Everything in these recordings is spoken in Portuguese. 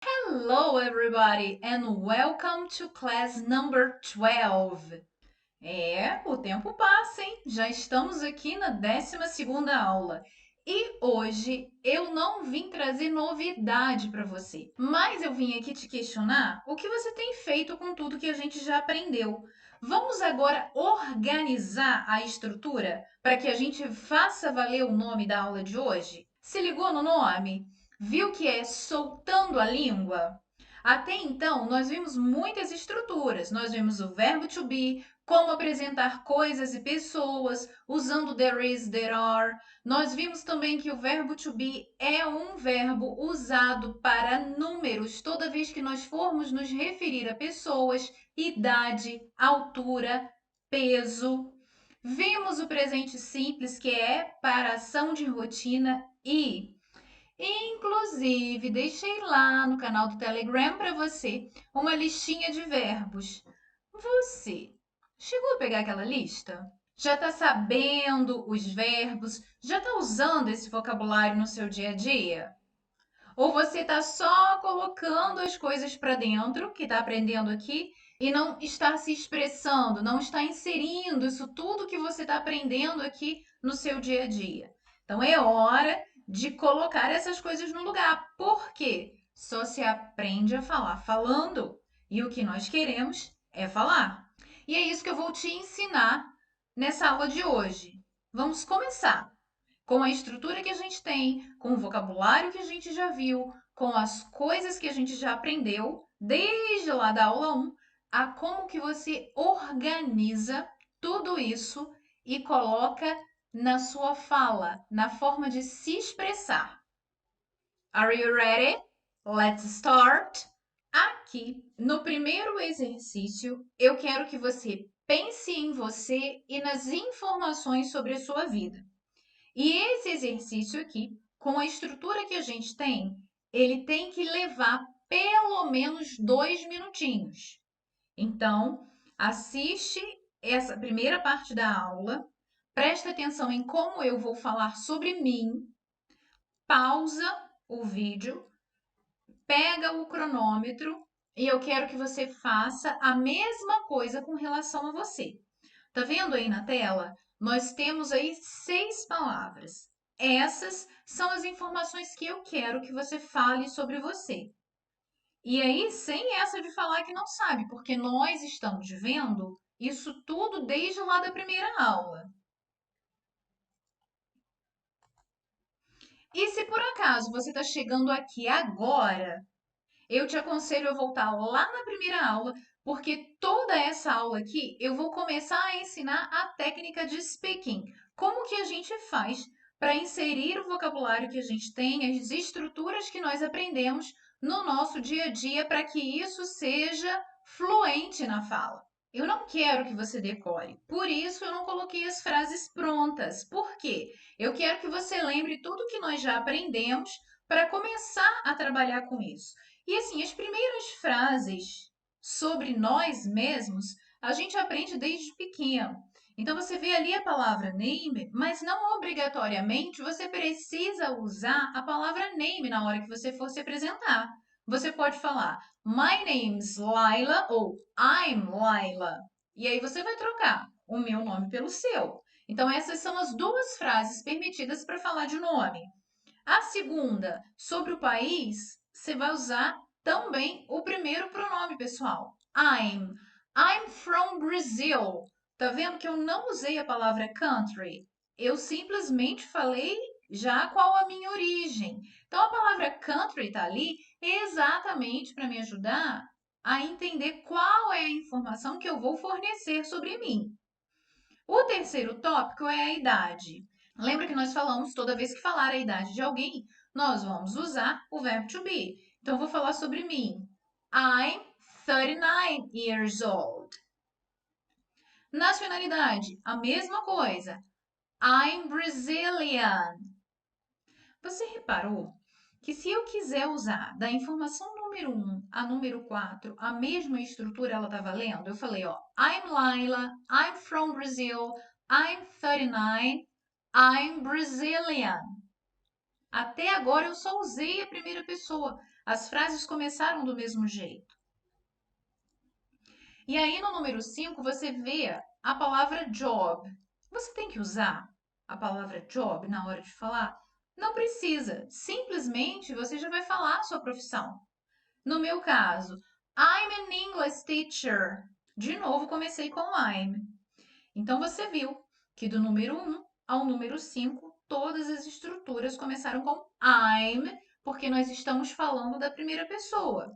Hello, everybody, and welcome to class number 12. O tempo passa, hein? Já estamos aqui na 12ª aula. E hoje eu não vim trazer novidade para você, mas eu vim aqui te questionar o que você tem feito com tudo que a gente já aprendeu. Vamos agora organizar a estrutura para que a gente faça valer o nome da aula de hoje? Se ligou no nome? Viu que é soltando a língua? Até então, nós vimos muitas estruturas. Nós vimos o verbo to be, como apresentar coisas e pessoas, usando there is, there are. Nós vimos também que o verbo to be é um verbo usado para números toda vez que nós formos nos referir a pessoas, idade, altura, peso. Vimos o presente simples, que é para ação de rotina e inclusive, deixei lá no canal do Telegram para você uma listinha de verbos. Você chegou a pegar aquela lista? Já está sabendo os verbos? Já está usando esse vocabulário no seu dia a dia? Ou você está só colocando as coisas para dentro, que está aprendendo aqui, e não está se expressando, não está inserindo isso tudo que você está aprendendo aqui no seu dia a dia? Então é hora de colocar essas coisas no lugar. Por quê? Só se aprende a falar falando. E o que nós queremos é falar. E é isso que eu vou te ensinar nessa aula de hoje. Vamos começar com a estrutura que a gente tem, com o vocabulário que a gente já viu, com as coisas que a gente já aprendeu, desde lá da aula 1, a como que você organiza tudo isso e coloca na sua fala, na forma de se expressar. Are you ready? Let's start! Aqui, no primeiro exercício, eu quero que você pense em você e nas informações sobre a sua vida. E esse exercício aqui, com a estrutura que a gente tem, ele tem que levar pelo menos 2 minutinhos. Então, assiste essa primeira parte da aula, presta atenção em como eu vou falar sobre mim, pausa o vídeo, pega o cronômetro e eu quero que você faça a mesma coisa com relação a você. Tá vendo aí na tela? Nós temos aí 6 palavras. Essas são as informações que eu quero que você fale sobre você. E aí, sem essa de falar que não sabe, porque nós estamos vendo isso tudo desde lá da primeira aula. E se por acaso você está chegando aqui agora, eu te aconselho a voltar lá na primeira aula, porque toda essa aula aqui eu vou começar a ensinar a técnica de speaking. Como que a gente faz para inserir o vocabulário que a gente tem, as estruturas que nós aprendemos no nosso dia a dia para que isso seja fluente na fala. Eu não quero que você decore, por isso eu não coloquei as frases prontas. Por quê? Eu quero que você lembre tudo que nós já aprendemos para começar a trabalhar com isso. E assim, as primeiras frases sobre nós mesmos, a gente aprende desde pequeno. Então você vê ali a palavra name, mas não obrigatoriamente você precisa usar a palavra name na hora que você for se apresentar. Você pode falar My name's Laila ou I'm Laila. E aí você vai trocar o meu nome pelo seu. Então essas são as duas frases permitidas para falar de nome. A segunda, sobre o país, você vai usar também o primeiro pronome pessoal. I'm from Brazil. Tá vendo que eu não usei a palavra country? Eu simplesmente falei já qual a minha origem. Então a palavra country tá ali exatamente para me ajudar a entender qual é a informação que eu vou fornecer sobre mim. O terceiro tópico é a idade. Lembra que nós falamos toda vez que falar a idade de alguém, nós vamos usar o verbo to be. Então, eu vou falar sobre mim. I'm 39 years old. Nacionalidade, a mesma coisa. I'm Brazilian. Você reparou que se eu quiser usar da informação número 1 a número 4, a mesma estrutura ela tá valendo? Eu falei, ó, I'm Laila, I'm from Brazil, I'm 39, I'm Brazilian. Até agora eu só usei a primeira pessoa, As frases começaram do mesmo jeito. E aí no número 5 você vê a palavra job. Você tem que usar a palavra job na hora de falar? Não precisa. Simplesmente você já vai falar a sua profissão. No meu caso, I'm an English teacher. De novo, comecei com I'm. Então você viu que do número 1 ao número 5, todas as estruturas começaram com I'm, porque nós estamos falando da primeira pessoa.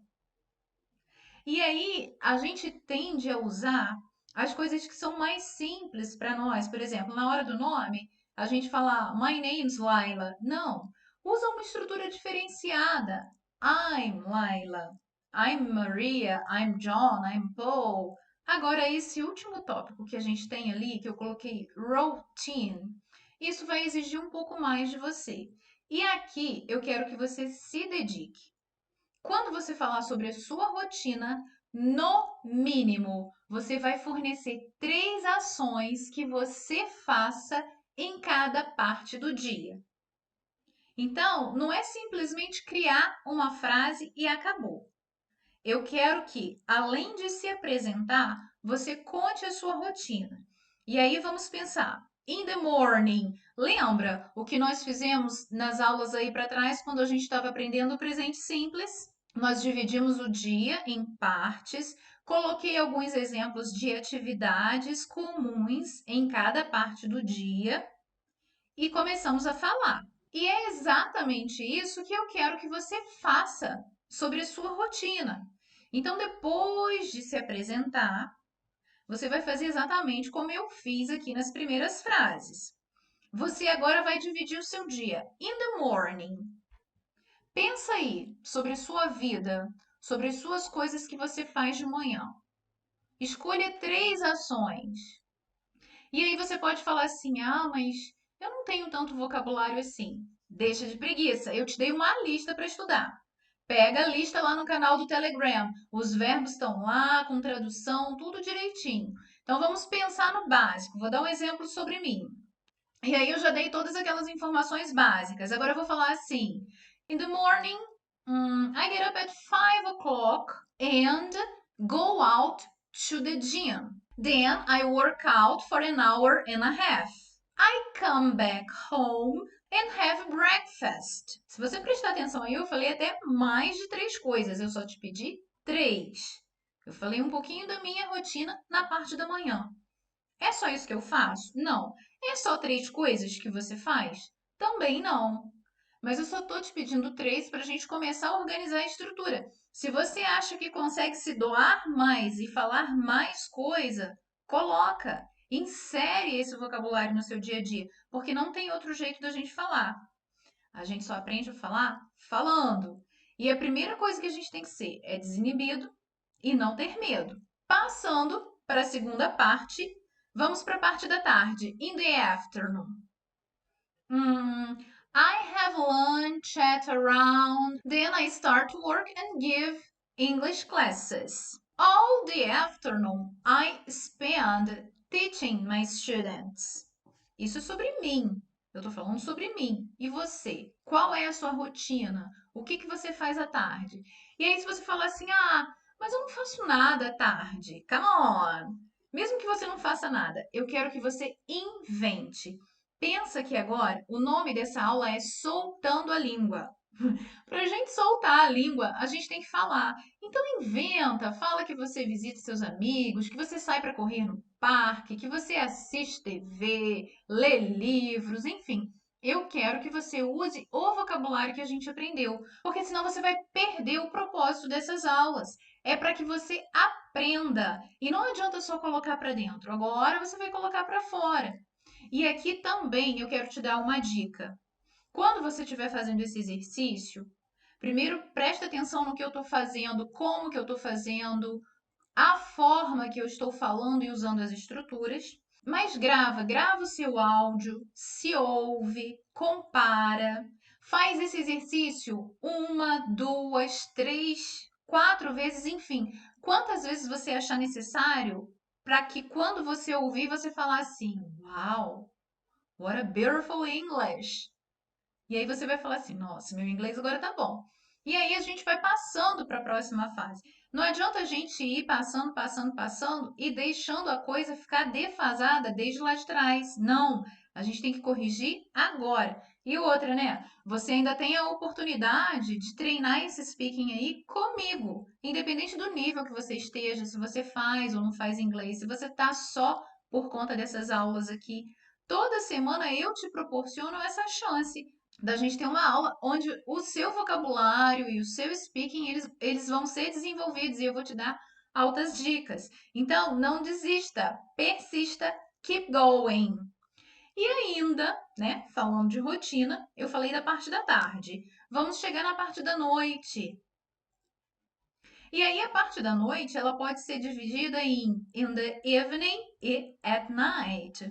E aí a gente tende a usar as coisas que são mais simples para nós. Por exemplo, na hora do nome, a gente fala My name's Laila. Não, usa uma estrutura diferenciada. I'm Laila. I'm Maria. I'm John. I'm Paul. Agora, esse último tópico que a gente tem ali, que eu coloquei routine, isso vai exigir um pouco mais de você. E aqui eu quero que você se dedique. Quando você falar sobre a sua rotina, no mínimo, você vai fornecer 3 ações que você faça em cada parte do dia. Então, não é simplesmente criar uma frase e acabou. Eu quero que, além de se apresentar, você conte a sua rotina. E aí vamos pensar. In the morning. Lembra o que nós fizemos nas aulas aí para trás quando a gente estava aprendendo o presente simples? Nós dividimos o dia em partes, coloquei alguns exemplos de atividades comuns em cada parte do dia e começamos a falar. E é exatamente isso que eu quero que você faça sobre a sua rotina. Então, depois de se apresentar, você vai fazer exatamente como eu fiz aqui nas primeiras frases. Você agora vai dividir o seu dia. In the morning. Pensa aí sobre a sua vida, sobre as suas coisas que você faz de manhã. Escolha 3 ações. E aí você pode falar assim: ah, mas eu não tenho tanto vocabulário assim. Deixa de preguiça, eu te dei uma lista para estudar. Pega a lista lá no canal do Telegram. Os verbos estão lá, com tradução, tudo direitinho. Então vamos pensar no básico. Vou dar um exemplo sobre mim. E aí eu já dei todas aquelas informações básicas. Agora eu vou falar assim: In the morning, I get up at 5 o'clock and go out to the gym. Then I work out for an hour and a half. I come back home and have breakfast. Se você prestar atenção aí, eu falei até mais de 3 coisas. Eu só te pedi 3. Eu falei um pouquinho da minha rotina na parte da manhã. É só isso que eu faço? Não. É só 3 coisas que você faz? Também não. Mas eu só estou te pedindo 3 para a gente começar a organizar a estrutura. Se você acha que consegue se doar mais e falar mais coisa, coloca. Insere esse vocabulário no seu dia a dia, porque não tem outro jeito da gente falar. A gente só aprende a falar falando. E a primeira coisa que a gente tem que ser é desinibido e não ter medo. Passando para a segunda parte, vamos para a parte da tarde. In the afternoon. I have lunch, chat around, then I start to work and give English classes. All the afternoon I spend teaching my students. Isso é sobre mim. Eu estou falando sobre mim. E você? Qual é a sua rotina? O que que você faz à tarde? E aí, se você falar assim, ah, mas eu não faço nada à tarde. Come on! Mesmo que você não faça nada, eu quero que você invente. Pensa que agora o nome dessa aula é Soltando a Língua. Para a gente soltar a língua, a gente tem que falar. Então inventa, fala que você visita seus amigos, que você sai para correr no parque, que você assiste TV, lê livros, enfim. Eu quero que você use o vocabulário que a gente aprendeu, porque senão você vai perder o propósito dessas aulas. É para que você aprenda e não adianta só colocar para dentro. Agora você vai colocar para fora. E aqui também eu quero te dar uma dica. Quando você estiver fazendo esse exercício, primeiro presta atenção no que eu estou fazendo, como que eu estou fazendo, a forma que eu estou falando e usando as estruturas. Mas grava o seu áudio, se ouve, compara, faz esse exercício 1, 2, 3, 4 vezes, enfim, quantas vezes você achar necessário para que quando você ouvir você falar assim, wow, what a beautiful English. E aí você vai falar assim, nossa, meu inglês agora tá bom. E aí a gente vai passando para a próxima fase. Não adianta a gente ir passando, passando, passando e deixando a coisa ficar defasada desde lá de trás. Não, a gente tem que corrigir agora. E outra, né? Você ainda tem a oportunidade de treinar esse speaking aí comigo, independente do nível que você esteja, se você faz ou não faz inglês, se você tá só por conta dessas aulas aqui. Toda semana eu te proporciono essa chance da gente ter uma aula onde o seu vocabulário e o seu speaking eles vão ser desenvolvidos e eu vou te dar altas dicas. Então, não desista, persista, keep going. E ainda, né, falando de rotina, eu falei da parte da tarde. Vamos chegar na parte da noite. E aí a parte da noite, ela pode ser dividida em in the evening e at night.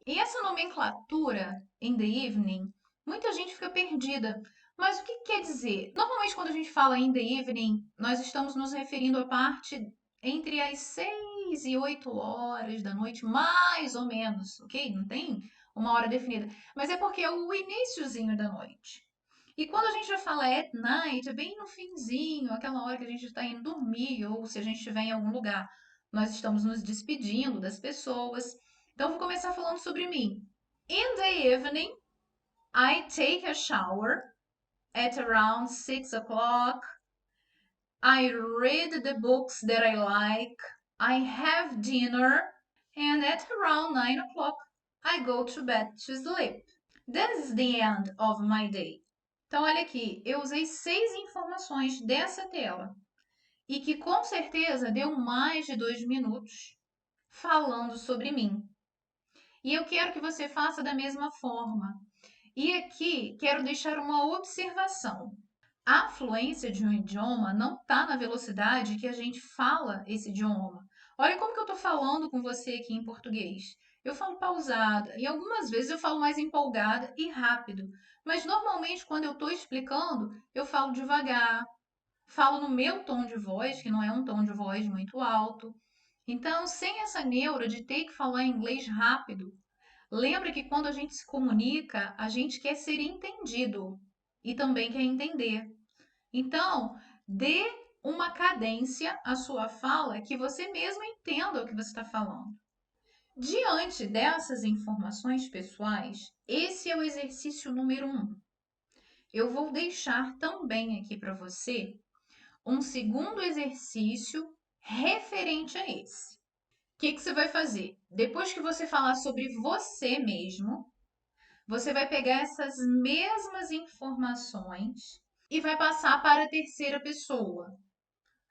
E essa nomenclatura in the evening, muita gente fica perdida. Mas o que quer dizer? Normalmente, quando a gente fala in the evening, nós estamos nos referindo à parte entre as 6 e 8 horas da noite, mais ou menos, ok? Não tem uma hora definida. Mas é porque é o iniciozinho da noite. E quando a gente já fala at night, é bem no finzinho, aquela hora que a gente está indo dormir, ou se a gente estiver em algum lugar, nós estamos nos despedindo das pessoas. Então, vou começar falando sobre mim. In the evening, I take a shower at around 6 o'clock. I read the books that I like. I have dinner. And at around 9 o'clock, I go to bed to sleep. That is the end of my day. Então, olha aqui, eu usei 6 informações dessa tela e que com certeza deu mais de 2 minutos falando sobre mim. E eu quero que você faça da mesma forma. E aqui quero deixar uma observação. A fluência de um idioma não está na velocidade que a gente fala esse idioma. Olha como que eu estou falando com você aqui em português. Eu falo pausada e algumas vezes eu falo mais empolgada e rápido. Mas normalmente quando eu estou explicando, eu falo devagar, falo no meu tom de voz, que não é um tom de voz muito alto. Então, sem essa neura de ter que falar inglês rápido, lembra que quando a gente se comunica, a gente quer ser entendido e também quer entender. Então, dê uma cadência à sua fala que você mesmo entenda o que você está falando. Diante dessas informações pessoais, esse é o exercício número 1. Eu vou deixar também aqui para você um segundo exercício referente a esse. O que você vai fazer? Depois que você falar sobre você mesmo, você vai pegar essas mesmas informações e vai passar para a terceira pessoa.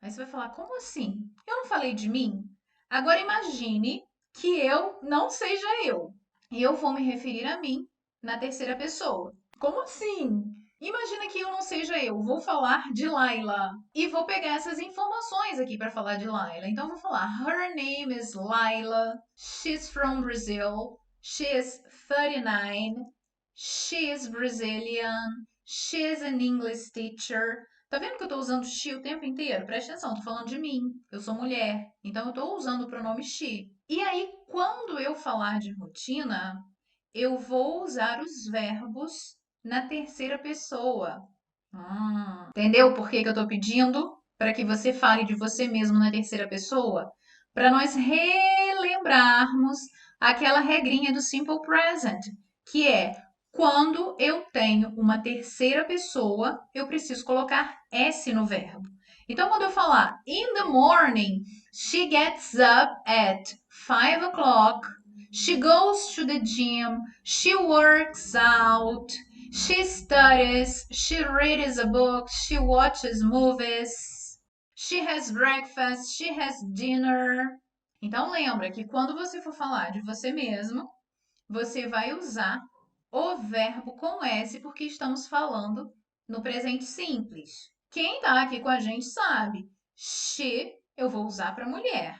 Aí você vai falar: como assim? Eu não falei de mim? Agora imagine que eu não seja eu. E eu vou me referir a mim na terceira pessoa. Como assim? Imagina que eu não seja eu. Vou falar de Laila. E vou pegar essas informações aqui para falar de Laila. Então, vou falar: Her name is Laila. She's from Brazil. She is 39. She is Brazilian. She's an English teacher. Tá vendo que eu tô usando she o tempo inteiro? Presta atenção, tô falando de mim. Eu sou mulher. Então, eu tô usando o pronome she. E aí, quando eu falar de rotina, eu vou usar os verbos na terceira pessoa. Entendeu por que que eu estou pedindo para que você fale de você mesmo na terceira pessoa? Para nós relembrarmos aquela regrinha do simple present, que é quando eu tenho uma terceira pessoa, eu preciso colocar S no verbo. Então, quando eu falar in the morning, she gets up at 5 o'clock, she goes to the gym, she works out, she studies, she reads a book, she watches movies, she has breakfast, she has dinner. Então lembra que quando você for falar de você mesmo, você vai usar o verbo com S porque estamos falando no presente simples. Quem está aqui com a gente sabe. She eu vou usar para mulher.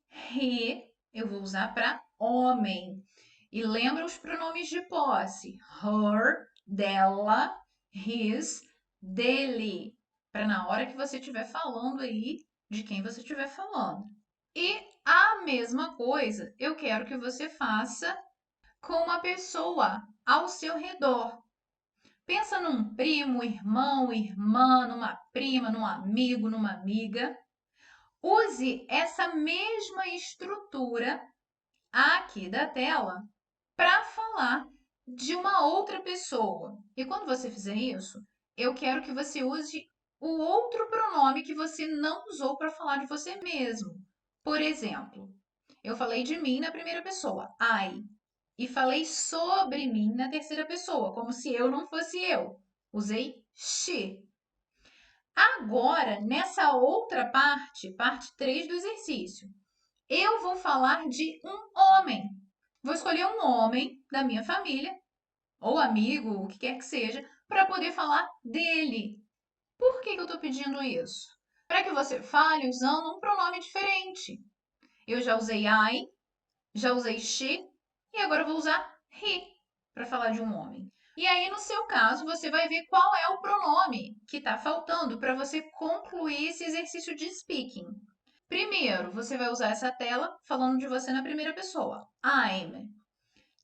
He eu vou usar para homem. E lembra os pronomes de posse: her, dela, his, dele. Para na hora que você estiver falando aí de quem você estiver falando. E a mesma coisa eu quero que você faça com uma pessoa ao seu redor. Pensa num primo, irmão, irmã, numa prima, num amigo, numa amiga. Use essa mesma estrutura aqui da tela para falar de uma outra pessoa. E quando você fizer isso, eu quero que você use o outro pronome que você não usou para falar de você mesmo. Por exemplo, eu falei de mim na primeira pessoa, I, e falei sobre mim na terceira pessoa, como se eu não fosse eu. Usei she. Agora, nessa outra parte, parte 3 do exercício, eu vou falar de um homem. Vou escolher um homem da minha família, ou amigo, o que quer que seja, para poder falar dele. Por que eu estou pedindo isso? Para que você fale usando um pronome diferente. Eu já usei I, já usei she e agora eu vou usar he para falar de um homem. E aí, no seu caso, você vai ver qual é o pronome que está faltando para você concluir esse exercício de speaking. Primeiro, você vai usar essa tela falando de você na primeira pessoa. I'm.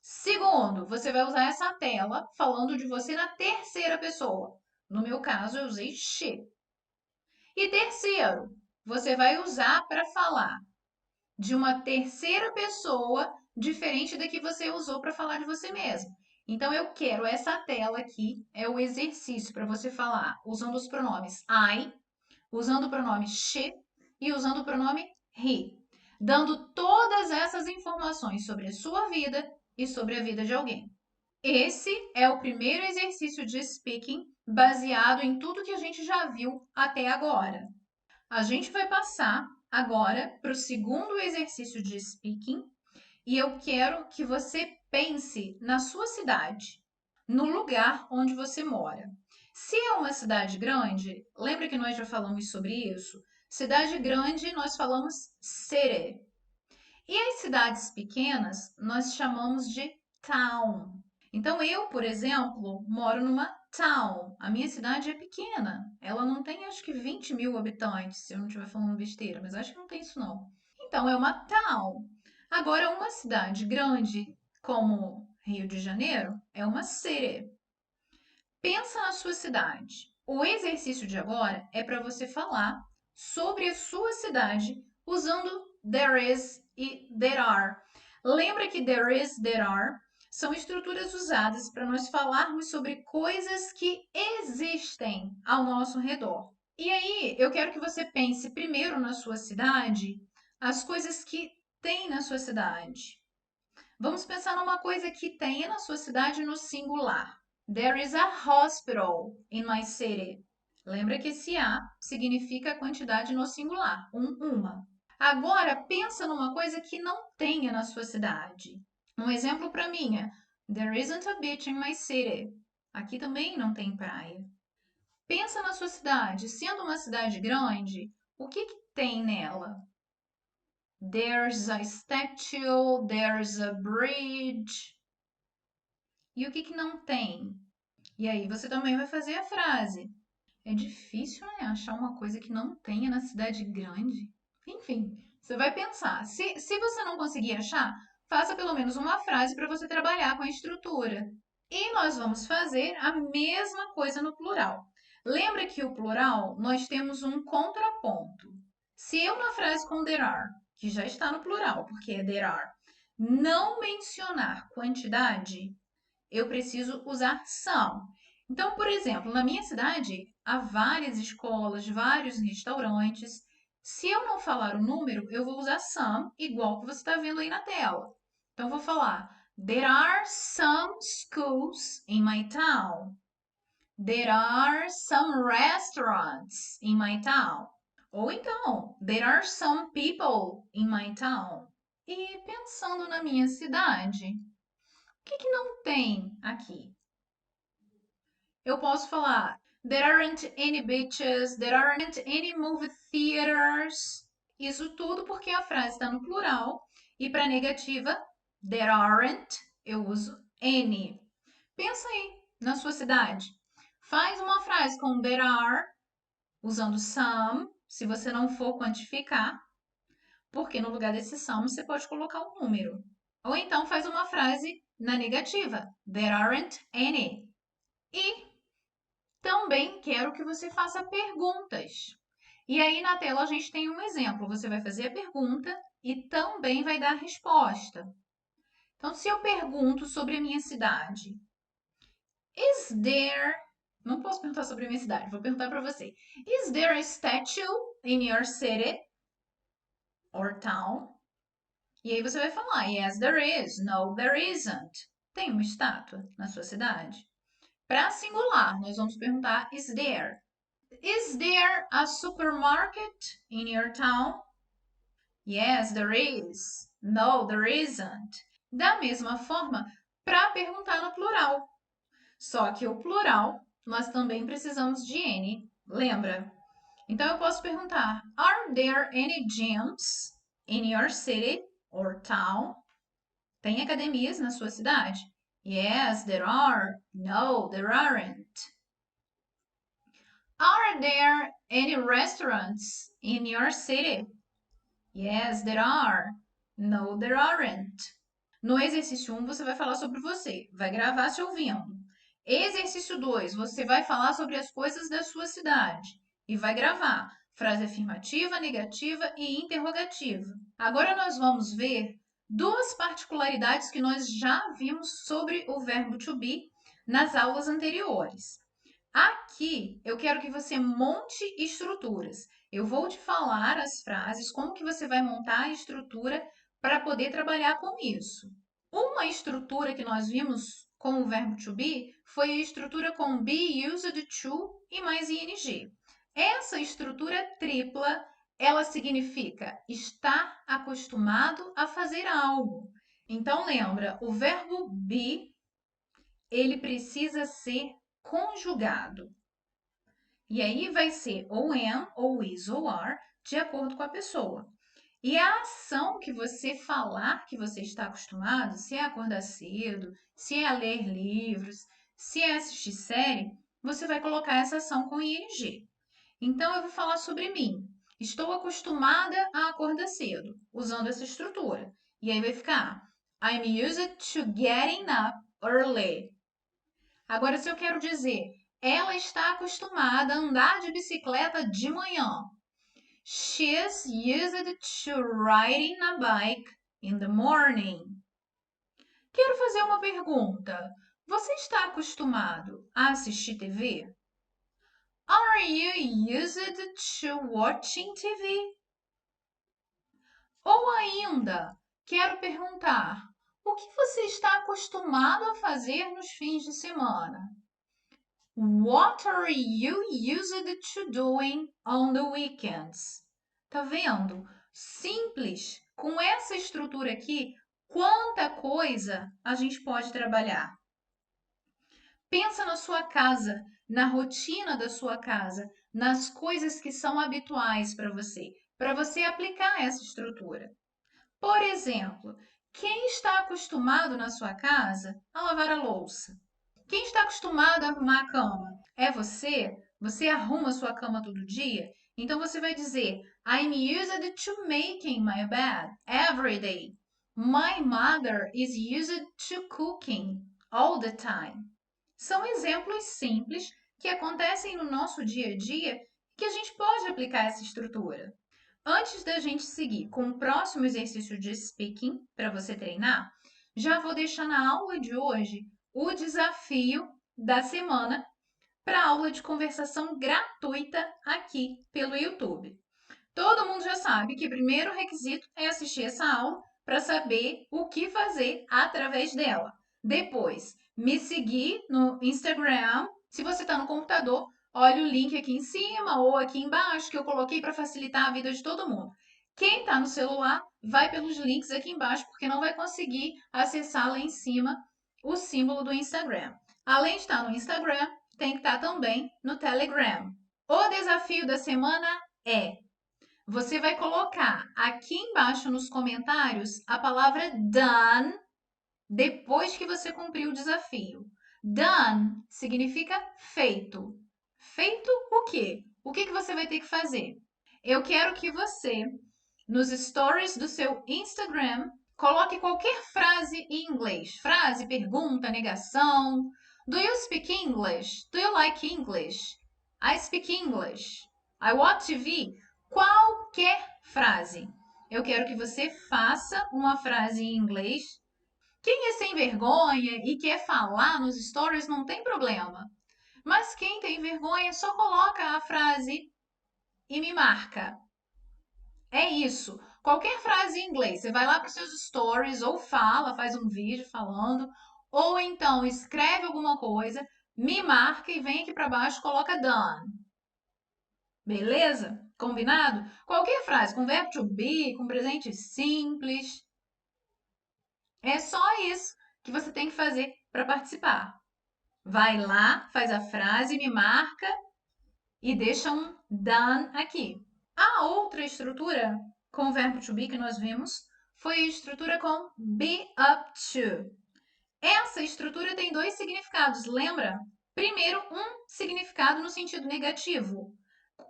Segundo, você vai usar essa tela falando de você na terceira pessoa. No meu caso, eu usei she. E terceiro, você vai usar para falar de uma terceira pessoa diferente da que você usou para falar de você mesmo. Então, eu quero essa tela aqui, é o exercício para você falar usando os pronomes I, usando o pronome she e usando o pronome he, dando todas essas informações sobre a sua vida e sobre a vida de alguém. Esse é o primeiro exercício de speaking baseado em tudo que a gente já viu até agora. A gente vai passar agora para o segundo exercício de speaking e eu quero que você pense na sua cidade, no lugar onde você mora. Se é uma cidade grande, lembra que nós já falamos sobre isso? Cidade grande nós falamos city. E as cidades pequenas nós chamamos de town. Então eu, por exemplo, moro numa town. A minha cidade é pequena. Ela não tem acho que 20 mil habitantes, se eu não estiver falando besteira, mas acho que não tem isso não. Então é uma town. Agora, uma cidade grande como Rio de Janeiro é uma city. Pensa na sua cidade. O exercício de agora é para você falar sobre a sua cidade usando there is e there are. Lembra que there is, there are são estruturas usadas para nós falarmos sobre coisas que existem ao nosso redor. E aí, eu quero que você pense primeiro na sua cidade, as coisas que tem na sua cidade. Vamos pensar numa coisa que tenha na sua cidade no singular. There is a hospital in my city. Lembra que esse a significa a quantidade no singular, uma. Agora, pensa numa coisa que não tenha na sua cidade. Um exemplo para mim é There isn't a beach in my city. Aqui também não tem praia. Pensa na sua cidade. Sendo uma cidade grande, o que tem nela? There's a statue, there's a bridge. E o que não tem? E aí você também vai fazer a frase. É difícil, né, achar uma coisa que não tenha na cidade grande. Enfim, você vai pensar. Se você não conseguir achar, faça pelo menos uma frase para você trabalhar com a estrutura. E nós vamos fazer a mesma coisa no plural. Lembra que o plural nós temos um contraponto. Se eu na frase com there are, que já está no plural, porque é there are, não mencionar quantidade, eu preciso usar some. Então, por exemplo, na minha cidade há várias escolas, vários restaurantes. Se eu não falar o número, eu vou usar some, igual que você está vendo aí na tela. Então, eu vou falar: There are some schools in my town. There are some restaurants in my town. Ou então, There are some people in my town. E pensando na minha cidade, o que não tem aqui? Eu posso falar There aren't any beaches, there aren't any movie theaters. Isso tudo porque a frase está no plural e para negativa there aren't eu uso any. Pensa aí na sua cidade. Faz uma frase com there are usando some, se você não for quantificar, porque no lugar desse some você pode colocar um número. Ou então faz uma frase na negativa. There aren't any. E Também quero que você faça perguntas. E aí na tela a gente tem um exemplo. Você vai fazer a pergunta e também vai dar a resposta. Então, se eu pergunto sobre a minha cidade, is there... Não posso perguntar sobre a minha cidade, vou perguntar para você. Is there a statue in your city or town? E aí você vai falar, yes, there is. No, there isn't. Tem uma estátua na sua cidade? Para singular, nós vamos perguntar, is there? Is there a supermarket in your town? Yes, there is. No, there isn't. Da mesma forma, para perguntar no plural. Só que o plural, nós também precisamos de N, lembra? Então eu posso perguntar: Are there any gyms in your city or town? Tem academias na sua cidade? Yes, there are. No, there aren't. Are there any restaurants in your city? Yes, there are. No, there aren't. No exercício 1, você vai falar sobre você, vai gravar se ouvindo. Exercício 2, você vai falar sobre as coisas da sua cidade e vai gravar frase afirmativa, negativa e interrogativa. Agora nós vamos ver duas particularidades que nós já vimos sobre o verbo to be nas aulas anteriores. Aqui eu quero que você monte estruturas. Eu vou te falar as frases, como que você vai montar a estrutura para poder trabalhar com isso. Uma estrutura que nós vimos com o verbo to be foi a estrutura com be used to e mais ing. Essa estrutura tripla, ela significa estar acostumado a fazer algo. Então lembra, o verbo be, ele precisa ser conjugado. E aí vai ser ou am, ou is, ou are, de acordo com a pessoa. E a ação que você falar que você está acostumado, se é acordar cedo, se é ler livros, se é assistir série, você vai colocar essa ação com ing. Então eu vou falar sobre mim. Estou acostumada a acordar cedo, usando essa estrutura. E aí vai ficar I'm used to getting up early. Agora, se eu quero dizer, ela está acostumada a andar de bicicleta de manhã. She's used to riding a bike in the morning. Quero fazer uma pergunta. Você está acostumado a assistir TV? Are you used to watching TV? Ou ainda, quero perguntar, o que você está acostumado a fazer nos fins de semana? What are you used to doing on the weekends? Tá vendo? Simples. Com essa estrutura aqui, quanta coisa a gente pode trabalhar. Pensa na sua casa, na rotina da sua casa, nas coisas que são habituais para você aplicar essa estrutura. Por exemplo, quem está acostumado na sua casa a lavar a louça? Quem está acostumado a arrumar a cama? É você? Você arruma a sua cama todo dia? Então você vai dizer I'm used to making my bed every day. My mother is used to cooking all the time. São exemplos simples que acontecem no nosso dia a dia que a gente pode aplicar essa estrutura. Antes da gente seguir com o próximo exercício de speaking para você treinar, já vou deixar na aula de hoje o desafio da semana para aula de conversação gratuita aqui pelo YouTube. Todo mundo já sabe que o primeiro requisito é assistir essa aula para saber o que fazer através dela. Depois, me seguir no Instagram. Se você está no computador, olha o link aqui em cima ou aqui embaixo que eu coloquei para facilitar a vida de todo mundo. Quem está no celular, vai pelos links aqui embaixo, porque não vai conseguir acessar lá em cima o símbolo do Instagram. Além de estar no Instagram, tem que estar também no Telegram. O desafio da semana é: você vai colocar aqui embaixo nos comentários a palavra done depois que você cumpriu o desafio. Done significa feito. Feito o quê? O que você vai ter que fazer? Eu quero que você, nos stories do seu Instagram, coloque qualquer frase em inglês. Frase, pergunta, negação. Do you speak English? Do you like English? I speak English. I watch TV. Qualquer frase. Eu quero que você faça uma frase em inglês. Quem é sem vergonha e quer falar nos stories não tem problema. Mas quem tem vergonha só coloca a frase e me marca. É isso. Qualquer frase em inglês, você vai lá para os seus stories ou fala, faz um vídeo falando, ou então escreve alguma coisa, me marca e vem aqui para baixo, coloca done. Beleza? Combinado? Qualquer frase com verbo to be, com presente simples. É só isso que você tem que fazer para participar. Vai lá, faz a frase, me marca e deixa um done aqui. A outra estrutura com o verbo to be que nós vimos foi a estrutura com be up to. Essa estrutura tem dois significados, lembra? Primeiro, um significado no sentido negativo.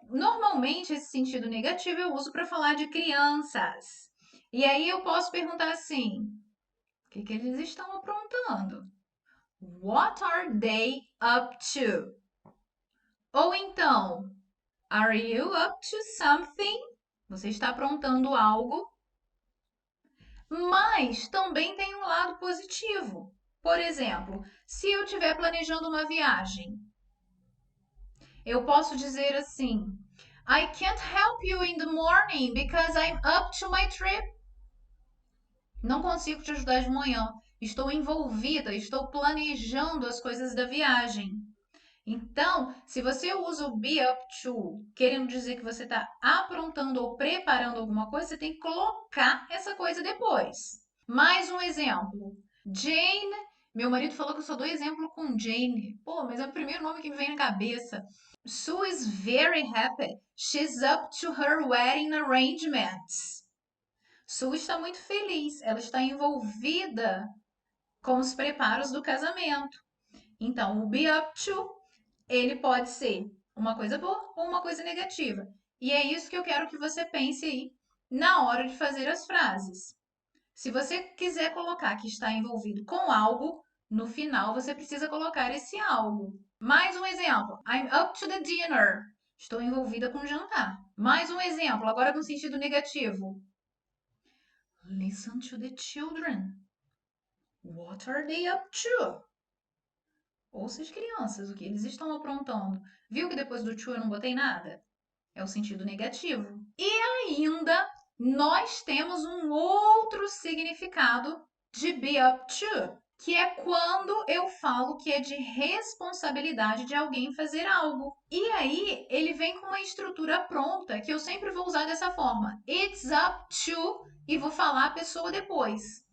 Normalmente, esse sentido negativo eu uso para falar de crianças. E aí eu posso perguntar assim: o que eles estão aprontando? What are they up to? Ou então, are you up to something? Você está aprontando algo? Mas também tem um lado positivo. Por exemplo, se eu estiver planejando uma viagem, eu posso dizer assim: I can't help you in the morning because I'm up to my trip. Não consigo te ajudar de manhã. Estou envolvida, estou planejando as coisas da viagem. Então, se você usa o be up to, querendo dizer que você está aprontando ou preparando alguma coisa, você tem que colocar essa coisa depois. Mais um exemplo. Jane, meu marido falou que eu só dou exemplo com Jane. Pô, mas é o primeiro nome que me vem na cabeça. Sue is very happy. She's up to her wedding arrangements. Sue está muito feliz. Ela está envolvida com os preparos do casamento. Então, o be up to ele pode ser uma coisa boa ou uma coisa negativa. E é isso que eu quero que você pense aí na hora de fazer as frases. Se você quiser colocar que está envolvido com algo, no final você precisa colocar esse algo. Mais um exemplo. I'm up to the dinner. Estou envolvida com o jantar. Mais um exemplo, agora no sentido negativo. Listen to the children. What are they up to? Ouça as crianças, o que eles estão aprontando. Viu que depois do to eu não botei nada? É o sentido negativo. E ainda nós temos um outro significado de be up to, que é quando eu falo que é de responsabilidade de alguém fazer algo. E aí ele vem com uma estrutura pronta que eu sempre vou usar dessa forma. It's up to e vou falar a pessoa depois.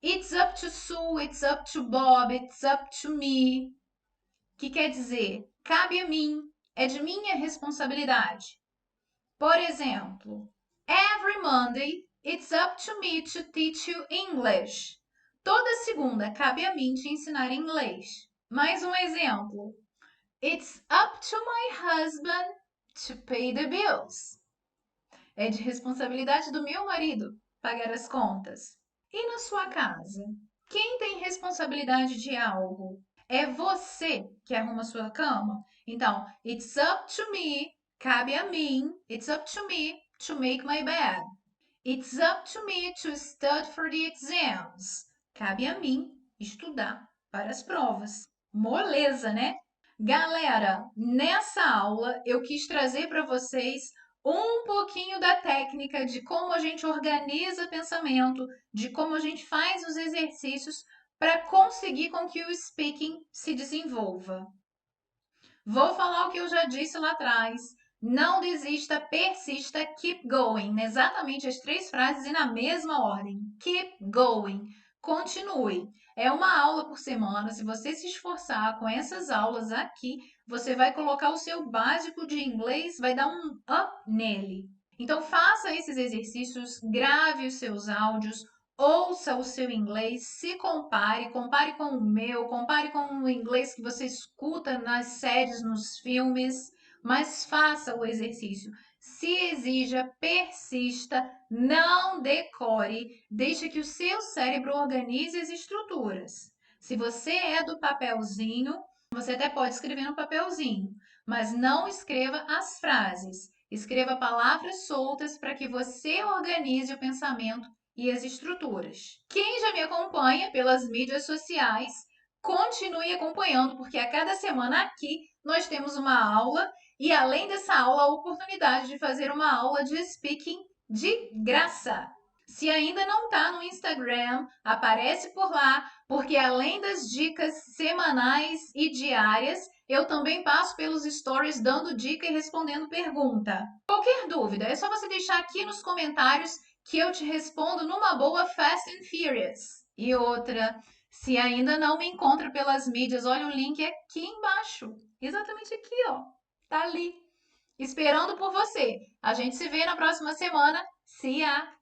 It's up to Sue, it's up to Bob, it's up to me. Que quer dizer, cabe a mim, é de minha responsabilidade. Por exemplo, every Monday it's up to me to teach you English. Toda segunda cabe a mim te ensinar inglês. Mais um exemplo. It's up to my husband to pay the bills. É de responsabilidade do meu marido pagar as contas. E na sua casa? Quem tem responsabilidade de algo? É você que arruma a sua cama? Então, it's up to me, cabe a mim, it's up to me to make my bed. It's up to me to study for the exams. Cabe a mim estudar para as provas. Moleza, né? Galera, nessa aula eu quis trazer para vocês um pouquinho da técnica de como a gente organiza pensamento, de como a gente faz os exercícios para conseguir com que o speaking se desenvolva. Vou falar o que eu já disse lá atrás. Não desista, persista, keep going. Exatamente as três frases e na mesma ordem. Keep going. Continue. É uma aula por semana. Se você se esforçar com essas aulas aqui, você vai colocar o seu básico de inglês, vai dar um up nele. Então, faça esses exercícios, grave os seus áudios, ouça o seu inglês, se compare, compare com o meu, compare com o inglês que você escuta nas séries, nos filmes, mas faça o exercício. Se exija, persista, não decore, deixe que o seu cérebro organize as estruturas. Se você é do papelzinho, Você até pode escrever no papelzinho, mas não escreva as frases. Escreva palavras soltas para que você organize o pensamento e as estruturas. Quem já me acompanha pelas mídias sociais, continue acompanhando, porque a cada semana aqui nós temos uma aula e, além dessa aula, a oportunidade de fazer uma aula de speaking de graça. Se ainda não está no Instagram, aparece por lá, porque além das dicas semanais e diárias, eu também passo pelos stories dando dica e respondendo pergunta. Qualquer dúvida, é só você deixar aqui nos comentários que eu te respondo numa boa Fast and Furious. E outra, se ainda não me encontra pelas mídias, olha o link aqui embaixo. Exatamente aqui, ó. Tá ali. Esperando por você. A gente se vê na próxima semana. See ya!